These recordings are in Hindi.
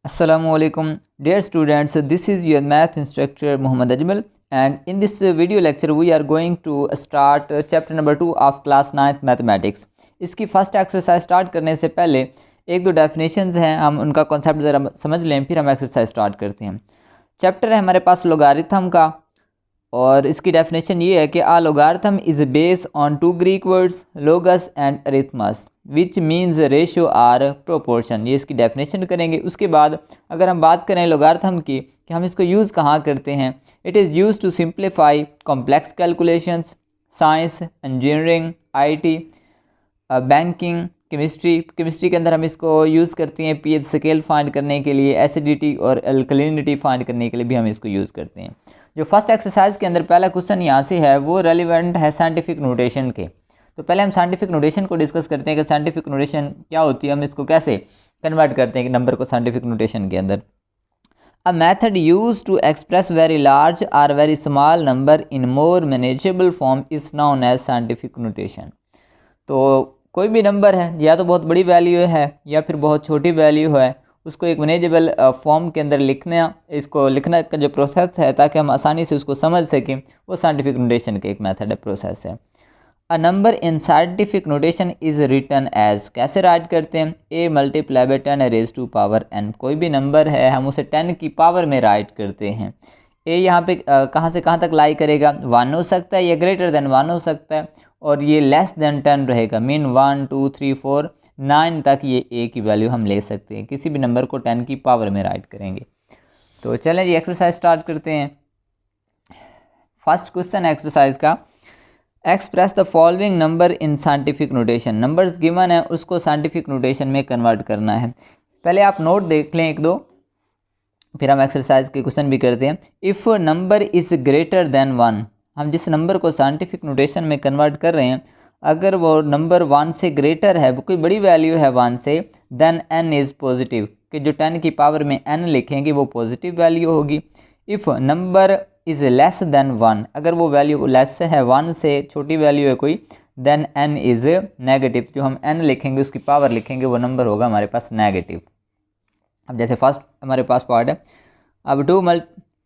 Assalamualaikum, dear students. This is your math instructor Muhammad Ajmal, and in this video lecture we are going to start chapter number 2 of class 9th mathematics. इसकी फर्स्ट एक्सरसाइज स्टार्ट करने से पहले एक दो डेफिनेशंस हैं, हम उनका कॉन्सेप्ट ज़रा समझ लें, फिर हम एक्सरसाइज स्टार्ट करते हैं। चैप्टर है हमारे पास लोगारिथम का, और इसकी डेफिनेशन ये है कि a logarithm is based on two Greek words logos and arithmos which means ratio or proportion. ये इसकी डेफिनेशन करेंगे। उसके बाद अगर हम बात करें लोगारिथम की कि हम इसको यूज़ कहाँ करते हैं, it is use to simplify complex calculations, science, engineering, IT, banking, chemistry के अंदर हम इसको यूज़ करते हैं पीएच स्केल फाइंड करने के लिए, एसिडिटी और अल्कलिनिटी फाइंड करने के लिए भी हम इसको यूज़ करते हैं। जो फर्स्ट एक्सरसाइज के अंदर पहला क्वेश्चन यहाँ से है वो रेलिवेंट है साइंटिफिक नोटेशन के। तो पहले हम साइंटिफिक नोटेशन को डिस्कस करते हैं कि साइंटिफिक नोटेशन क्या होती है, हम इसको कैसे कन्वर्ट करते हैं कि नंबर को साइंटिफिक नोटेशन के अंदर। A method use to express very large or very small number in more manageable form is known as scientific notation. तो कोई भी नंबर है, या तो बहुत बड़ी वैल्यू है या फिर बहुत छोटी वैल्यू है, उसको एक मैनेजेबल फॉर्म के अंदर लिखना, इसको लिखने का जो प्रोसेस है ताकि हम आसानी से उसको समझ सकें, वो साइंटिफिक नोटेशन का एक मेथड है, प्रोसेस है। A number in scientific notation is written as, कैसे राइट करते हैं, a multiply by 10 raise to power n। कोई भी नंबर है हम उसे 10 की पावर में राइट करते हैं। ए यहाँ पे कहाँ से कहाँ तक लाई करेगा, 1 हो सकता है, या ग्रेटर देन 1 हो सकता है, और ये लेस देन 10 रहेगा। मीन 1 2 3 4 9 तक ये ए की वैल्यू हम ले सकते हैं। किसी भी नंबर को 10 की पावर में राइट करेंगे। तो चलें जी एक्सरसाइज स्टार्ट करते हैं। फर्स्ट क्वेश्चन एक्सरसाइज का, express the following number in scientific notation. Numbers given है, उसको साइंटिफिक नोटेशन में कन्वर्ट करना है। पहले आप नोट देख लें एक दो, फिर हम एक्सरसाइज के क्वेश्चन भी करते हैं। If number is greater than 1, हम जिस नंबर को साइंटिफिक नोटेशन में कन्वर्ट कर रहे हैं, अगर वो नंबर 1 से ग्रेटर है, वो कोई बड़ी वैल्यू है 1 से, देन n इज़ पॉजिटिव, कि जो 10 की पावर में n लिखेंगे वो पॉजिटिव वैल्यू होगी। If number is less than 1, अगर वो वैल्यू लेस है 1 से, छोटी वैल्यू है कोई, देन n इज़ नेगेटिव, जो हम n लिखेंगे उसकी पावर लिखेंगे वो नंबर होगा हमारे पास नेगेटिव। अब जैसे फर्स्ट हमारे पास पार्ट है, अब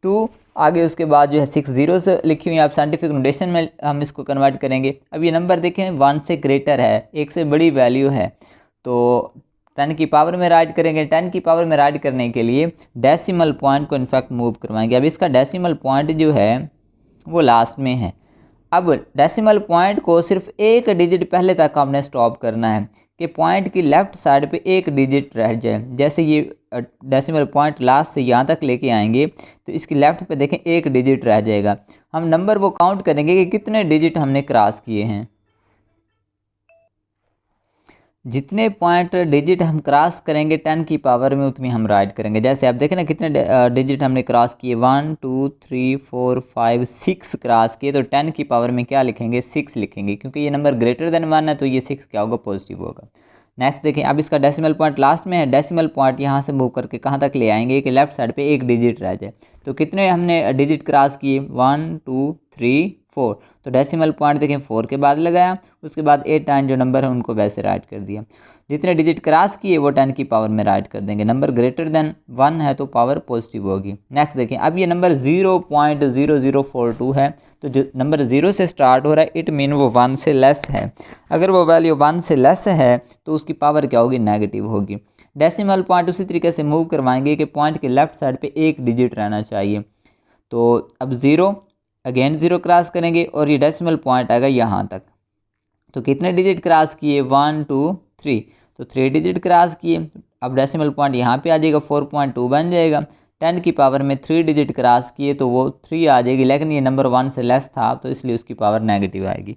2 आगे उसके बाद जो है 6 जीरो से लिखी हुई, आप साइंटिफिक नोटेशन में हम इसको कन्वर्ट करेंगे। अब ये नंबर देखें 1 से ग्रेटर है, एक से बड़ी वैल्यू है, तो 10 की पावर में राइट करेंगे। 10 की पावर में राइट करने के लिए डेसिमल पॉइंट को इनफैक्ट मूव करवाएंगे। अब इसका डेसिमल पॉइंट जो है वो लास्ट में है। अब डेसिमल पॉइंट को सिर्फ एक डिजिट पहले तक हमने स्टॉप करना है कि पॉइंट की लेफ़्ट साइड पे एक डिजिट रह जाए। जैसे ये डेसिमल पॉइंट लास्ट से यहाँ तक लेके आएंगे तो इसकी लेफ़्ट पे देखें एक डिजिट रह जाएगा। हम नंबर वो काउंट करेंगे कि कितने डिजिट हमने क्रॉस किए हैं। जितने पॉइंट डिजिट हम क्रॉस करेंगे 10 की पावर में, उतनी हम राइट करेंगे। जैसे आप देखें ना कितने डिजिट हमने क्रॉस किए, 1 2 3 4 5 6 क्रॉस किए, तो 10 की पावर में क्या लिखेंगे, 6 लिखेंगे, क्योंकि ये नंबर ग्रेटर देन 1 है तो ये 6 क्या होगा, पॉजिटिव होगा। नेक्स्ट देखें, अब इसका डेसिमल पॉइंट लास्ट में है, डेसिमल पॉइंट यहाँ से मूव करके कहाँ तक ले आएंगे कि लेफ्ट साइड पे एक डिजिट रह जाए। तो कितने हमने डिजिट क्रॉस किए, 1 2 3 4, तो डेसिमल पॉइंट देखें 4 के बाद लगाया, उसके बाद 8 9 जो नंबर है उनको वैसे राइट कर दिया। जितने डिजिट क्रॉस किए वो 10 की पावर में राइट कर देंगे। नंबर ग्रेटर देन 1 है तो पावर पॉजिटिव होगी। नेक्स्ट देखें, अब ये नंबर 0.0042 है, तो जो नंबर 0 से स्टार्ट हो रहा है इट मीन वो 1 से लेस है। अगर वो वैल्यू 1 से लेस है तो उसकी पावर क्या होगी, नेगेटिव होगी। डेसिमल पॉइंट उसी तरीके से मूव करवाएंगे कि पॉइंट के लेफ्ट साइड पे एक डिजिट रहना चाहिए। तो अब 0 अगेन 0 क्रॉस करेंगे और ये डेसिमल पॉइंट आएगा यहाँ तक। तो कितने डिजिट क्रॉस किए, 1 2 3, तो 3 डिजिट क्रॉस किए। अब डेसिमल पॉइंट यहाँ पे आ जाएगा, 4.2 बन जाएगा। 10 की पावर में 3 डिजिट क्रॉस किए तो वो 3 आ जाएगी, लेकिन ये नंबर 1 से लेस था तो इसलिए उसकी पावर नेगेटिव आएगी।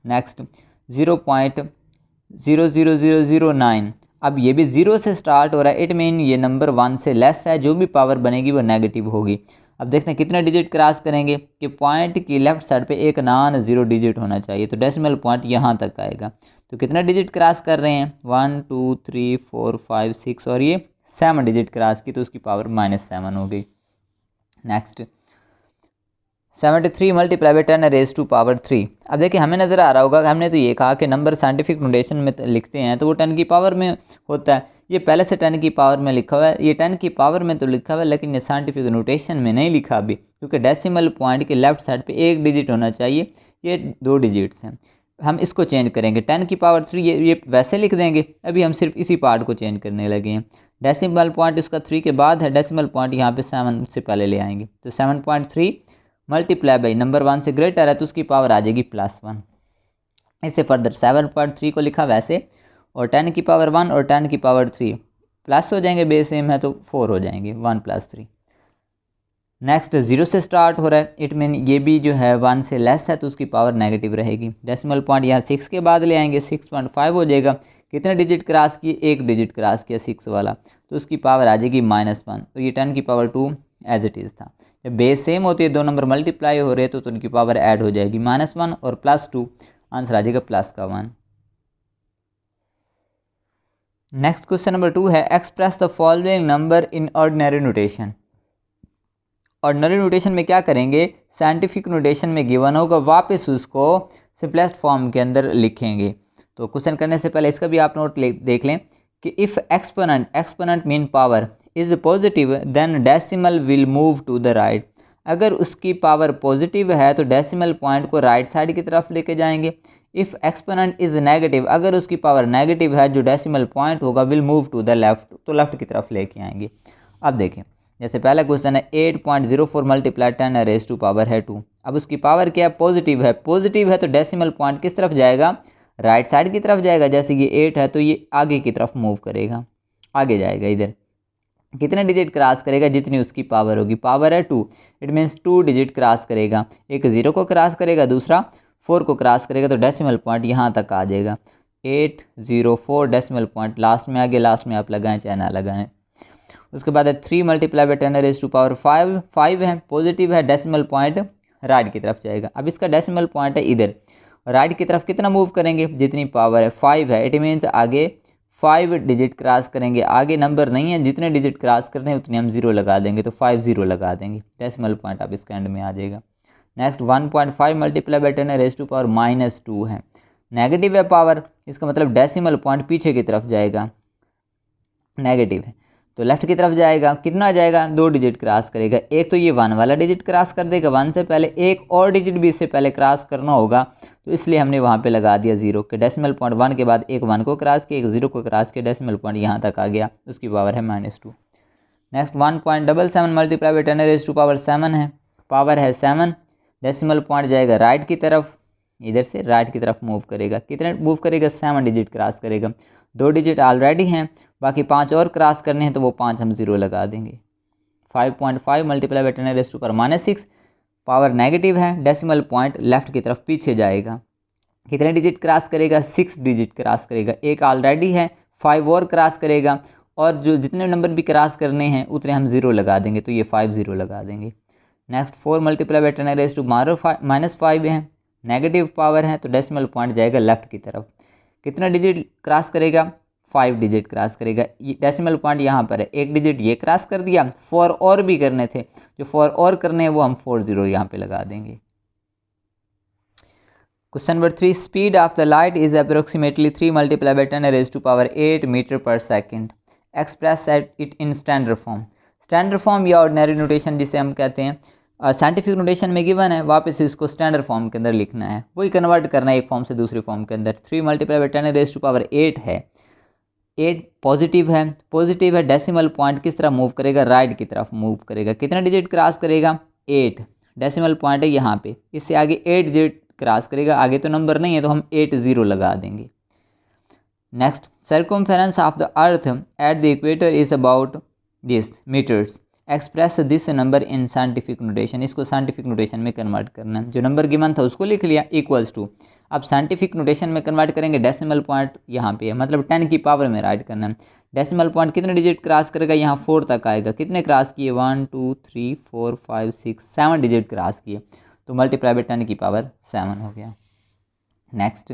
नेक्स्ट 0.00009, अब ये भी 0 से स्टार्ट हो रहा है, इट मीन ये नंबर 1 से लेस है, जो भी पावर बनेगी वो नेगेटिव होगी। अब देखते हैं कितने डिजिट क्रॉस करेंगे कि पॉइंट की लेफ्ट साइड पे एक नॉन ज़ीरो डिजिट होना चाहिए, तो डेसिमल पॉइंट यहाँ तक आएगा। तो कितना डिजिट क्रॉस कर रहे हैं, 1 2 3 4 5 6, और ये 7 डिजिट क्रॉस की तो उसकी पावर -7 हो गई। Next 73 multiply by 10 raise to power 3। अब देखिए हमें नज़र आ रहा होगा, हमने तो ये कहा कि नंबर साइंटिफिक नोटेशन में लिखते हैं तो वो 10 की पावर में होता है। ये पहले से 10 की पावर में लिखा हुआ है, ये 10 की पावर में तो लिखा हुआ है लेकिन ये साइंटिफिक नोटेशन में नहीं लिखा अभी, क्योंकि डेसिमल पॉइंट के लेफ्ट साइड पे एक डिजिट होना चाहिए, ये 2 डिजिट्स हैं। हम इसको चेंज करेंगे, 10 की पावर 3 ये वैसे लिख देंगे, अभी हम सिर्फ इसी पार्ट को चेंज करने लगे हैं। डेसिमल पॉइंट इसका 3 के बाद है, डेसिमल पॉइंट यहाँ पे 7 से पहले ले आएंगे, तो 7.3 मल्टीप्लाई बाई नंबर 1 से ग्रेटर है तो उसकी पावर आ जाएगी +1। इससे फर्दर 7.3 को लिखा वैसे, और 10 की पावर 1 और 10 की पावर 3 प्लस हो जाएंगे, बेस सेम है तो 4 हो जाएंगे, 1 + 3। नेक्स्ट 0 से स्टार्ट हो रहा है, इट मीन ये भी जो है 1 से लेस है तो उसकी पावर नेगेटिव रहेगी। डेसिमल पॉइंट यहाँ 6 के बाद ले आएंगे, 6.5 हो जाएगा। कितने डिजिट क्रॉस किए, एक डिजिट क्रॉस किया 6 वाला, तो उसकी पावर आ जाएगी -1। तो ये 10 की पावर 2 एज इट इज़ था। जब बेस सेम होती है, दो नंबर मल्टीप्लाई हो रहे तो उनकी पावर ऐड हो जाएगी, -1 और +2, आंसर आ जाएगा +1। नेक्स्ट क्वेश्चन नंबर 2 है, express the following number in ordinary notation. Ordinary notation में क्या करेंगे, साइंटिफिक नोटेशन में गिवन होगा, वापस उसको सिंपलेस्ट फॉर्म के अंदर लिखेंगे। तो क्वेश्चन करने से पहले इसका भी आप नोट देख लें कि if exponent mean power is positive then decimal will move to the right. अगर उसकी पावर पॉजिटिव है तो डेसिमल पॉइंट को राइट साइड की तरफ लेके जाएंगे। इफ़ एक्सपोनेंट इज़ नेगेटिव, अगर उसकी पावर नेगेटिव है, जो डेसिमल पॉइंट होगा will move to the left, तो लेफ्ट की तरफ लेके आएंगे। अब देखें, जैसे पहला क्वेश्चन है 8.04 मल्टीप्लाई 10 रेज टू पावर है 2। अब उसकी पावर क्या है, पॉजिटिव है। पॉजिटिव है तो डेसिमल पॉइंट किस तरफ जाएगा, राइट साइड की तरफ जाएगा। जैसे कि 8 है तो ये आगे की तरफ मूव करेगा, आगे जाएगा इधर। कितने डिजिट क्रॉस करेगा, जितनी उसकी पावर होगी। पावर है 2, इट मीन्स 2 डिजिट क्रॉस करेगा। एक 0 को क्रॉस करेगा, दूसरा 4 को क्रॉस करेगा, तो डेसिमल पॉइंट यहाँ तक आ जाएगा। 804 डेसिमल पॉइंट लास्ट में आगे, लास्ट में आप लगाएं चाहे ना लगाएं। उसके बाद है 3 multiply by 10 raise to power 5। 5 है, पॉजिटिव है, डेसिमल पॉइंट राइट की तरफ जाएगा। अब इसका डेसिमल पॉइंट है इधर, राइट की तरफ कितना मूव करेंगे, जितनी पावर है 5 है, इट मीन्स आगे 5 डिजिट क्रॉस करेंगे। आगे नंबर नहीं है, जितने डिजिट क्रॉस करने हैं उतने हम 0 लगा देंगे, तो 5 0 लगा देंगे। डेसिमल पॉइंट अब इसका एंड में आ जाएगा। Next 1.5 multiply by 10 raise to power -2 है, नेगेटिव है पावर, इसका मतलब डेसिमल पॉइंट पीछे की तरफ जाएगा, नेगेटिव है तो लेफ्ट की तरफ जाएगा। कितना जाएगा, 2 डिजिट क्रॉस करेगा। एक तो ये 1 वाला डिजिट क्रॉस कर देगा, 1 से पहले एक और डिजिट भी इससे पहले क्रॉस करना होगा, तो इसलिए हमने वहाँ पे लगा दिया 0 के। डेसिमल पॉइंट 1 के बाद एक 1 को क्रॉस किया, एक 0 को क्रॉस किया, डेसिमल पॉइंट यहाँ तक आ गया, उसकी पावर है -2। Next 1.77 multiply by 10 raise to power 7 है, पावर है 7, डेसिमल पॉइंट जाएगा राइट की तरफ, इधर से राइट की तरफ मूव करेगा। कितने मूव करेगा, 7 डिजिट क्रॉस करेगा। 2 डिजिट ऑलरेडी हैं, बाकी 5 और क्रॉस करने हैं, तो वो 5 हम 0 लगा देंगे। 5.5 multiply by 10 raise to power -6, power negative है, डेसिमल पॉइंट लेफ्ट की तरफ पीछे जाएगा। कितने डिजिट क्रॉस करेगा, 6 डिजिट क्रॉस करेगा। एक ऑलरेडी है, 5 और क्रॉस करेगा, और जो जितने नंबर भी क्रॉस करने हैं उतने हम 0 लगा देंगे, तो ये 5 0 लगा देंगे। Next 4 multiply by 10 raise to -5 है, नेगेटिव पावर है, तो डेसिमल पॉइंट जाएगा लेफ्ट की तरफ। कितना डिजिट क्रॉस करेगा, 5 डिजिट क्रॉस करेगा। डेसिमल पॉइंट यहाँ पर है, एक डिजिट ये क्रॉस कर दिया, 4 और भी करने थे, जो 4 और करने हैं वो हम 4 0 यहाँ पे लगा देंगे। Question number 3, speed of the light is approximately 3 multiply by 10 raise to power 8 metre पर second. Express it in standard form. Standard form या ऑर्डिनरी नोटेशन जिसे हम कहते हैं, साइंटिफिक नोटेशन में गिवन है, वापस इसको स्टैंडर्ड फॉर्म के अंदर लिखना है, वही कन्वर्ट करना है एक फॉर्म से दूसरे फॉर्म के अंदर। 3 multiply by 10 raise to power 8 है, 8 पॉजिटिव है, डेसिमल पॉइंट किस तरफ मूव करेगा, राइट की तरफ मूव करेगा। कितना डिजिट क्रॉस करेगा, 8, डेसिमल पॉइंट है यहाँ पे, इससे आगे 8 डिजिट क्रॉस करेगा। आगे तो नंबर नहीं है तो हम 8 0 लगा देंगे। Next, circumference of the earth at the equator is about this metres. Express this number in scientific notation. इसको साइंटिफिक नोटेशन में कन्वर्ट करना है, जो नंबर गिवन था उसको लिख लिया, इक्वल्स टू। अब साइंटिफिक नोटेशन में कन्वर्ट करेंगे, डेसिमल पॉइंट यहाँ पे है, मतलब 10 की पावर में राइट करना है। डेसिमल पॉइंट कितने डिजिट क्रॉस करेगा, यहाँ 4 तक आएगा। कितने क्रॉस किए, 1 2 3 4 5 6 7 डिजिट क्रॉस किए, तो मल्टीप्लाई बाई 10 की पावर 7 हो गया। Next,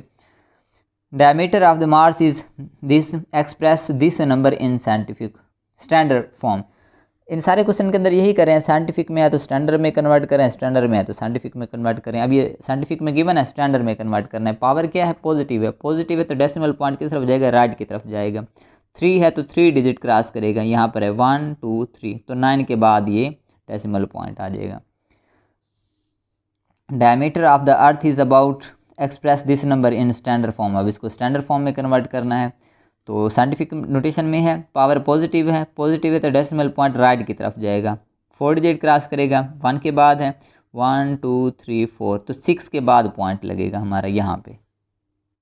diameter of the Mars is this. Express this number in scientific standard form. इन सारे क्वेश्चन के अंदर यही करें, साइंटिफिक में है तो स्टैंडर्ड में कन्वर्ट करें, स्टैंडर्ड में है तो साइंटिफिक में कन्वर्ट करें। अब ये साइंटिफिक में गिवन है, स्टैंडर्ड में कन्वर्ट करना है। पावर क्या है, पॉजिटिव है, पॉजिटिव है तो डेसिमल पॉइंट किस तरफ जाएगा, राइट की तरफ जाएगा। 3 है तो 3 डिजिट क्रॉस करेगा, यहाँ पर है 1 2 3, तो 9 के बाद ये डेसिमल पॉइंट आ जाएगा। Diameter of the earth is about, express this number in standard form. अब इसको स्टैंडर्ड फॉर्म में कन्वर्ट करना है, तो साइंटिफिक नोटेशन में है, पावर पॉजिटिव है तो डेसिमल पॉइंट राइट की तरफ जाएगा, 4 डिजिट क्रॉस करेगा, 1 के बाद है 1 2 3 4, तो 6 के बाद पॉइंट लगेगा हमारा यहाँ पे।